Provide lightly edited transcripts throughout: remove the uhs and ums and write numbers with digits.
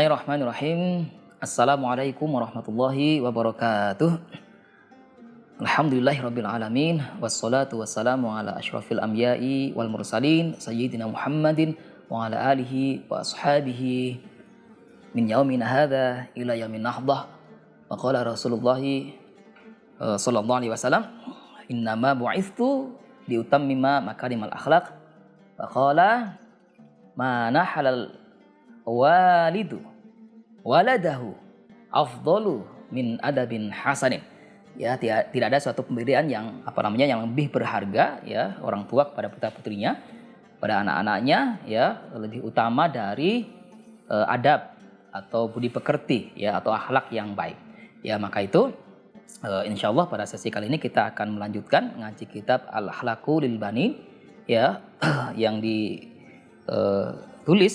Bismillahirrahmanirrahim. Assalamualaikum warahmatullahi wabarakatuh. Alhamdulillahirabbil alamin wassalatu wassalamu ala asyrafil anbiya'i wal mursalin sayyidina Muhammadin wa ala alihi wa ashabihi min yaumina hadza ila yaumin nahdah. Wa qala Rasulullah sallallahu alaihi wasallam, innama bu'ithtu liutammima makarimal akhlaq. Wa qala ma nahalal walidu waladahu afdalu min adabin hasanin. Ya, tidak ada suatu pemberian yang yang lebih berharga ya orang tua kepada putra-putrinya, pada anak-anaknya ya, lebih utama dari adab atau budi pekerti ya, atau akhlak yang baik. Ya, maka itu insyaallah pada sesi kali ini kita akan melanjutkan ngaji kitab Al-Akhlaqu lil Banin ya yang ditulis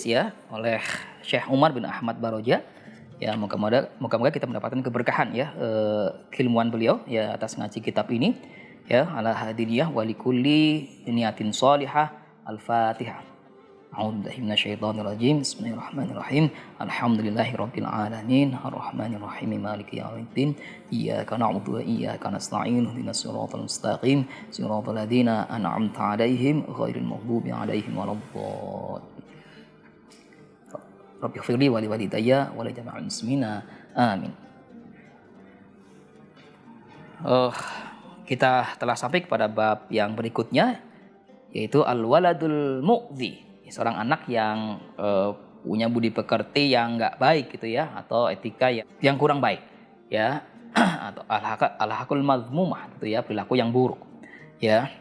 ya oleh Syekh Umar bin Ahmad Baroja. Ya, moga-moga kita mendapatkan keberkahan ya keilmuan beliau ya atas ngaji kitab ini ya. Ala hadiniyah wa likulli niyatin shalihah. Al-Fatihah. A'udzubillahi minasyaitonir rajim. Bismillahirrahmanirrahim. Alhamdulillahirabbil alamin arrahmanirrahim maliki yaumiddin. Iyyaka na'budu wa iyyaka nasta'in. Ihdinas siratal mustaqim. Siratal ladzina an'amta 'alaihim ghairil maghdubi 'alaihim waladdallin. Rabbi ighfirli wa li walidayya wa li jami'il muslimina. Amin. Kita telah sampai kepada bab yang berikutnya, yaitu al-waladul mu'dhi. Seorang anak yang punya budi pekerti yang enggak baik gitu ya, atau etika yang kurang baik ya, atau al-hakul mazmumah gitu ya, perilaku yang buruk ya.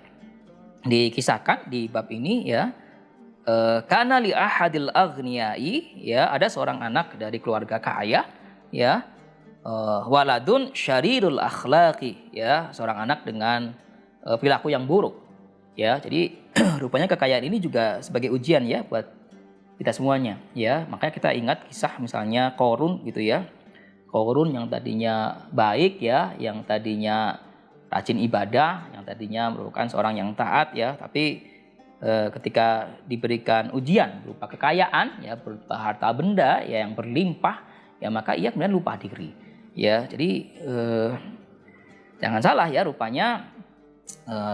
Dikisahkan di bab ini ya, kana li ahadil aghniyai ya, ada seorang anak dari keluarga kaya ya, waladun syarirul akhlaqi ya, seorang anak dengan perilaku yang buruk ya. Jadi rupanya kekayaan ini juga sebagai ujian ya buat kita semuanya ya. Makanya kita ingat kisah misalnya Qarun gitu ya. Qarun yang tadinya baik ya, yang tadinya rajin ibadah, yang tadinya merupakan seorang yang taat ya, tapi ketika diberikan ujian berupa kekayaan ya, berupa harta benda ya yang berlimpah ya, maka ia kemudian lupa diri ya. Jadi jangan salah ya, rupanya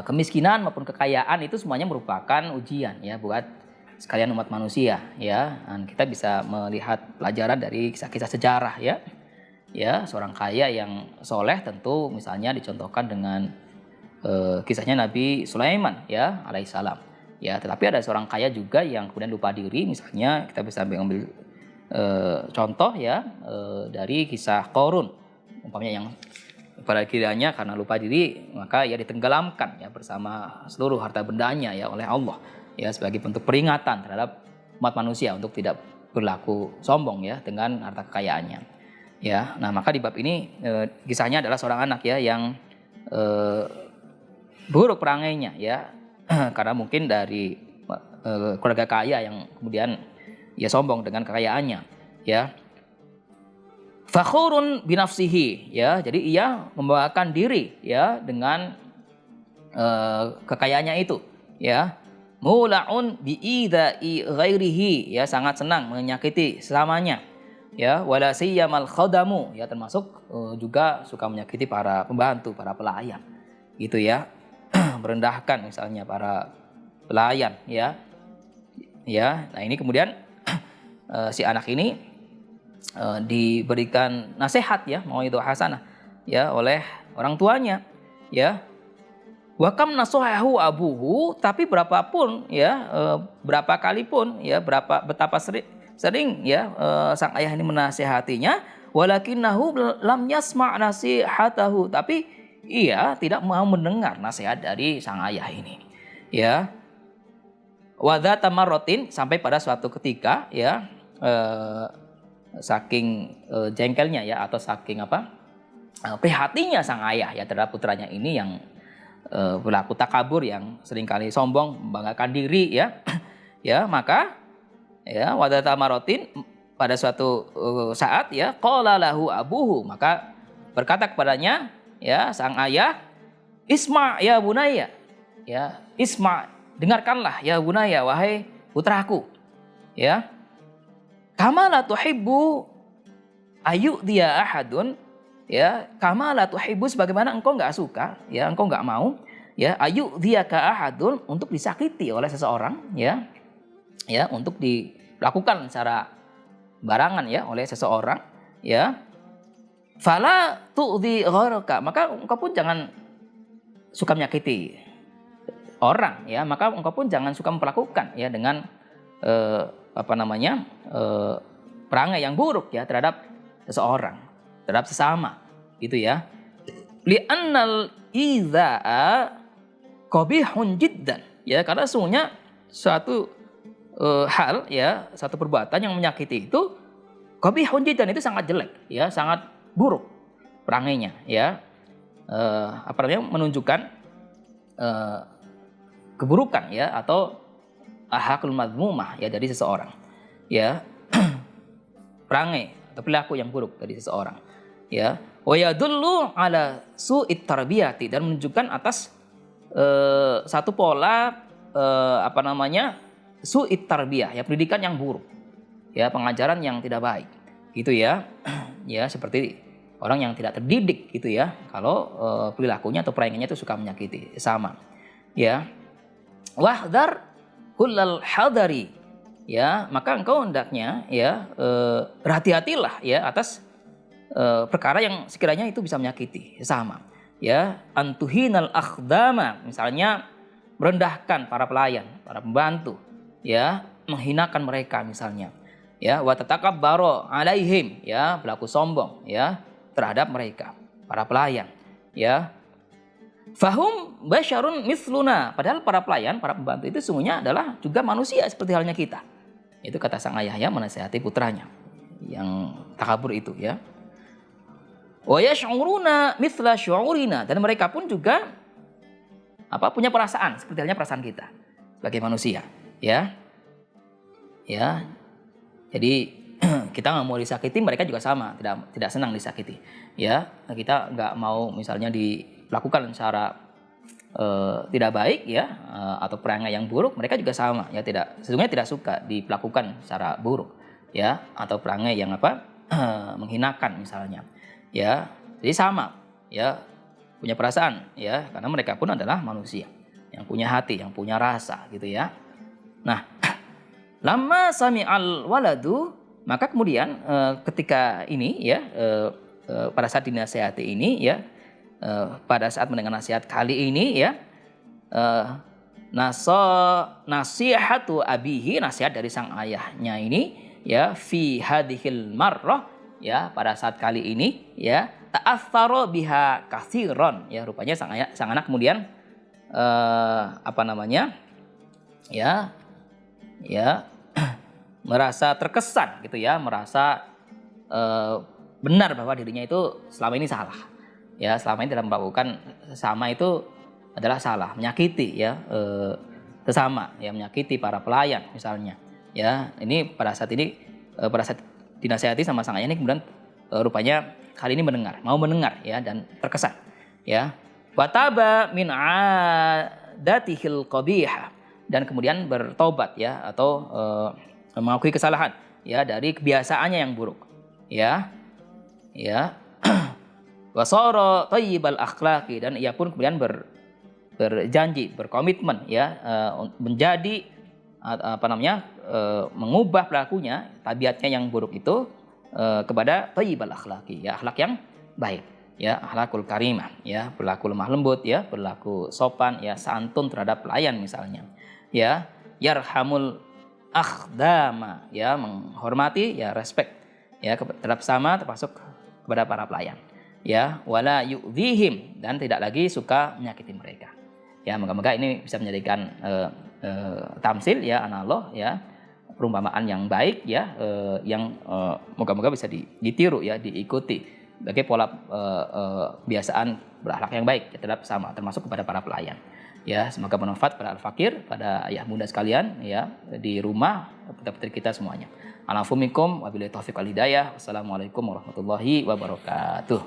kemiskinan maupun kekayaan itu semuanya merupakan ujian ya buat sekalian umat manusia ya. Dan kita bisa melihat pelajaran dari kisah-kisah sejarah ya. Ya, seorang kaya yang soleh tentu misalnya dicontohkan dengan kisahnya Nabi Sulaiman ya alaihissalam ya. Tetapi ada seorang kaya juga yang kemudian lupa diri, misalnya kita bisa ambil contoh ya dari kisah Qarun umpamanya, yang pada kiranya karena lupa diri maka ia ditenggelamkan ya bersama seluruh harta bendanya ya oleh Allah ya, sebagai bentuk peringatan terhadap umat manusia untuk tidak berlaku sombong ya dengan harta kekayaannya ya. Nah, maka di bab ini kisahnya adalah seorang anak ya yang buruk perangainya ya karena mungkin dari keluarga kaya yang kemudian ia sombong dengan kekayaannya ya. Fakhurun binafsihi ya, jadi ia membawakan diri ya dengan kekayaannya itu ya. Mula'un bi'idai ghairihi ya, sangat senang menyakiti sesamanya ya. Wala siyyamal khadamu ya, termasuk juga suka menyakiti para pembantu, para pelayan gitu ya. Merendahkan misalnya para pelayan ya. Ya, nah ini kemudian si anak ini diberikan nasihat ya, mauidhah hasanah ya oleh orang tuanya ya. Wa kam nasahahu abuhu, tapi berapapun ya, berapa kali pun ya, betapa sering ya sang ayah ini menasihatinya, walakinnahu lam yasma' nasihatahu, tapi ia tidak mau mendengar nasihat dari sang ayah ini ya. Wa dzata marratin, sampai pada suatu ketika ya, saking jengkelnya ya, atau saking prihatinnya sang ayah ya terhadap putranya ini yang berlaku takabur, yang seringkali sombong, membanggakan diri ya. Ya, maka ya wadata marotin, pada suatu saat ya, qala lahu abuhu, maka berkata kepadanya ya sang ayah, isma ya bunaya ya, isma, dengarkanlah ya bunaya, wahai putraku ya. kama la tuhibbu ayu dia ahadun, ya, kama la tuhibbu, sebagaimana engkau nggak suka, ya, engkau nggak mau, ya, ayu dia ka ahadun, untuk disakiti oleh seseorang, ya, untuk dilakukan secara barangan, ya, oleh seseorang, ya, fala tu'dhi ghairaka, maka engkau pun jangan suka menyakiti orang, ya, maka engkau pun jangan suka memperlakukan, ya, dengan perangai yang buruk, ya, terhadap seseorang, terhadap sesama, gitu, ya. Li'annal idza'a qabihun jiddan, ya, karena sesungguhnya suatu hal, ya, satu perbuatan yang menyakiti itu qabihun jiddan, itu sangat jelek, ya, sangat buruk perangainya, ya. Menunjukkan keburukan, ya, atau ahakul madmumah, ya, dari seseorang, ya. Perangai atau perilaku yang buruk dari seseorang, ya. Wa yadullu ala su'it tarbiyati, dan menunjukkan atas satu pola su'it tarbiyah, ya, pendidikan yang buruk, ya, pengajaran yang tidak baik, gitu, ya. Ya, seperti orang yang tidak terdidik, gitu, ya, kalau perilakunya atau perangainya itu suka menyakiti sama, ya. Wahdar kullal hadari, ya, maka engkau hendaknya, ya, berhati-hatilah, ya, atas perkara yang sekiranya itu bisa menyakiti sama, ya. Antuhinal akhdama, misalnya merendahkan para pelayan, para pembantu, ya, menghinakan mereka misalnya, ya. Wa tatakabbaro alaihim, ya, berlaku sombong, ya, terhadap mereka, para pelayan, ya. Fahum basyarun misluna, padahal para pelayan, para pembantu itu sungguhnya adalah juga manusia seperti halnya kita. Itu kata sang ayah, ya, menasihati putranya yang takabur itu, ya. Wa yash'uruna mithla syu'urina, dan mereka pun juga punya perasaan seperti halnya perasaan kita sebagai manusia, ya. Ya. Jadi kita nggak mau disakiti, mereka juga sama, tidak senang disakiti, ya. Kita nggak mau misalnya dilakukan secara tidak baik, ya, atau perangai yang buruk, mereka juga sama, ya, sesungguhnya tidak suka dilakukan secara buruk, ya, atau perangai yang menghinakan misalnya, ya. Jadi sama, ya, punya perasaan, ya, karena mereka pun adalah manusia yang punya hati, yang punya rasa, gitu, ya. Nah, lamma sami'al waladu, maka kemudian ketika ini, ya, pada saat dinasihati ini, ya, pada saat mendengar nasihat kali ini, ya, nasihatu abihi, nasihat dari sang ayahnya ini, ya, fi hadhil marrah, ya, pada saat kali ini, ya, ta'atharo biha katsiran, ya, rupanya sang anak kemudian ya, merasa terkesan, gitu, ya, merasa benar bahwa dirinya itu selama ini salah, ya, selama ini dalam melakukan sesama itu adalah salah, menyakiti, ya, sesama, ya, menyakiti para pelayan misalnya, ya. Ini pada saat dinasihati sama sang ayah ini, kemudian rupanya kali ini mau mendengar, ya, dan terkesan, ya. Wataba min adatihil qabihah, dan kemudian bertobat, ya, atau mengakui kesalahan, ya, dari kebiasaannya yang buruk, ya. Wasara thayyibal akhlaqi, dan ia pun kemudian berjanji, berkomitmen, ya, menjadi mengubah pelakunya, tabiatnya yang buruk itu kepada thayyibal akhlaqi, ya, akhlak yang baik, ya, akhlakul karimah, ya, berlaku lemah lembut, ya, berlaku sopan, ya, santun terhadap pelayan misalnya, ya. Yarhamul akhdama, ya, menghormati, ya, respect, ya, terhadap sama, termasuk kepada para pelayan, ya. Wala yu'dhihim, dan tidak lagi suka menyakiti mereka, ya. Moga-moga ini bisa menjadikan tamsil, ya, analog, ya, perumpamaan yang baik, ya, yang moga-moga bisa ditiru, ya, diikuti sebagai pola kebiasaan berakhlak yang baik, ya, terhadap sama, termasuk kepada para pelayan, ya. Semoga bermanfaat pada al-fakir, pada ayah bunda sekalian, ya, di rumah, putra-putri kita semuanya. Alafumikum wabillahi taufiq wal hidayah. Wassalamualaikum warahmatullahi wabarakatuh.